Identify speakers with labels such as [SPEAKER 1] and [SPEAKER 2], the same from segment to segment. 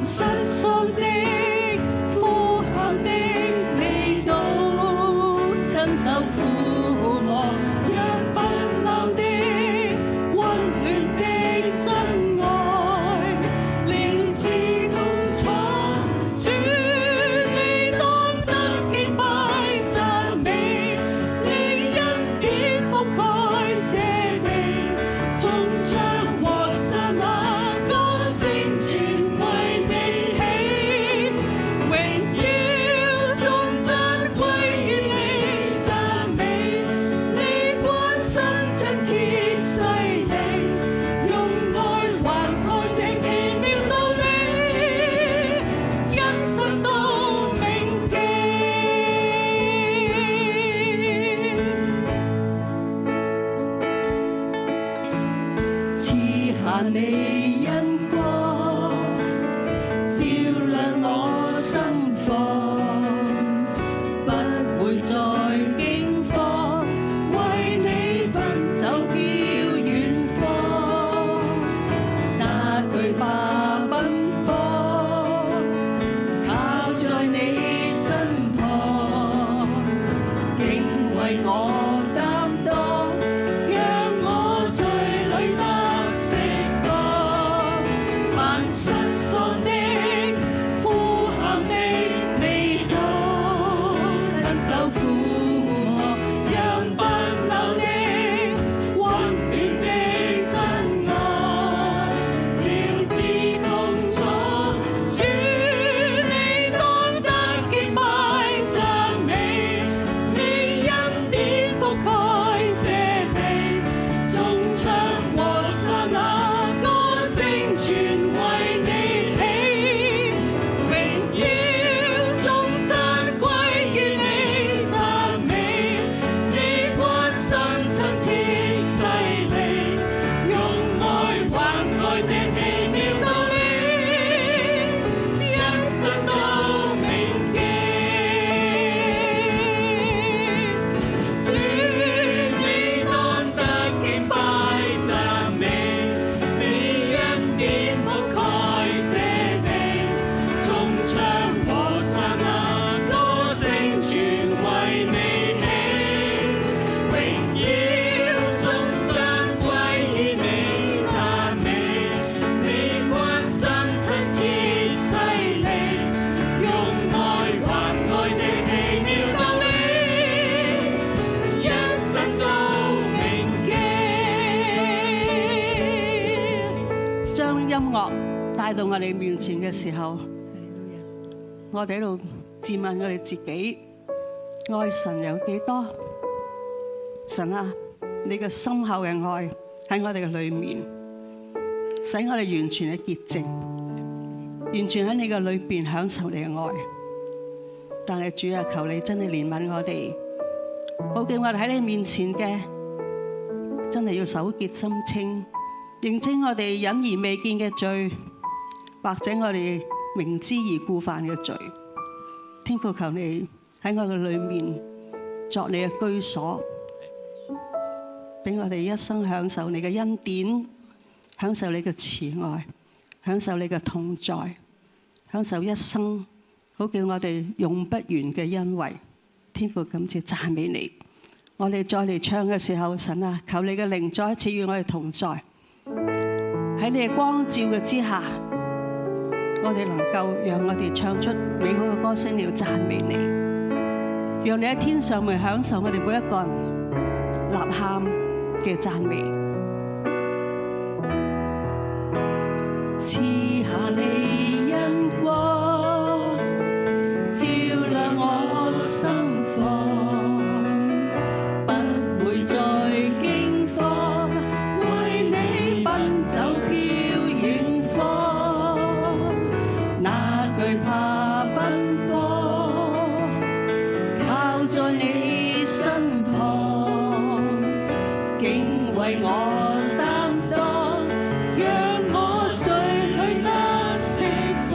[SPEAKER 1] 失喪的、呼喊的，你都親手撫摸，讓不朽的、溫暖的真愛，了知痛楚。主，你當得敬拜讚美，你恩典覆蓋這地，眾將和神啊歌聲全為你起，榮耀頌讚歸於你，讚美你關心親切細膩，用愛還愛這奇妙道理，一生都銘記。賜下你恩光，照亮我心房，不會再驚慌，為你奔走飄遠方，哪懼怕奔波，靠在你身旁，竟為我擔當，讓我罪裏得釋放。凡失喪的、呼喊的，你都親手撫摸，讓不朽的、溫暖的真愛，了知痛楚。主，你當得敬拜讚美，你恩典覆蓋這地，眾唱和散那歌聲全為你起，榮耀頌讚歸於你，讚美你關心親切細膩，用愛還愛這奇妙道理，一生都銘記。主，你當得敬拜讚美，你恩典覆蓋這地，眾唱和散那歌聲全為你起，榮耀頌讚歸於你，讚美你關心親切細膩，用愛還愛這奇妙道理，一生都銘記。將音樂帶到我哋面前嘅時候，我哋喺度自問我哋自己愛神有幾多？神啊，你嘅深厚嘅愛喺我哋嘅裏面，使我哋完全嘅潔淨，完全喺你嘅裏邊享受你嘅愛。但係主啊，求你真係憐憫我哋，好叫我哋喺你面前嘅真係要手潔心清，認清我哋隱而未見嘅罪，或者我哋明知而故犯嘅罪。天父，求你喺我嘅裏面作你嘅居所，俾我哋一生享受你嘅恩典，享受你嘅慈愛，享受你嘅同在，享受一生，好叫我哋用不完嘅恩惠。天父，感謝讚美你。我哋再嚟唱嘅時候，神啊，求你嘅靈再一次與我哋同在，喺你嘅光照嘅之下，我哋能夠讓我哋唱出美好嘅歌聲，要讚美你，讓你喺天上面享受我哋每一個人吶喊嘅讚美。賜下你恩光，照亮我心房，不會再驚慌，為你奔走飄遠方，哪懼怕奔波，靠在你身旁，竟為我擔當，讓我罪裏得釋放。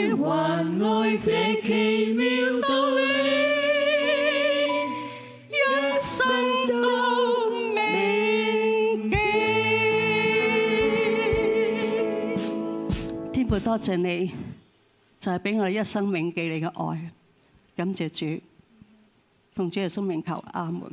[SPEAKER 1] 愛還愛這奇妙道理，一生都銘記。天父，多謝你，就係俾我哋一生銘記你嘅愛。感謝主，奉主耶穌名求，阿門。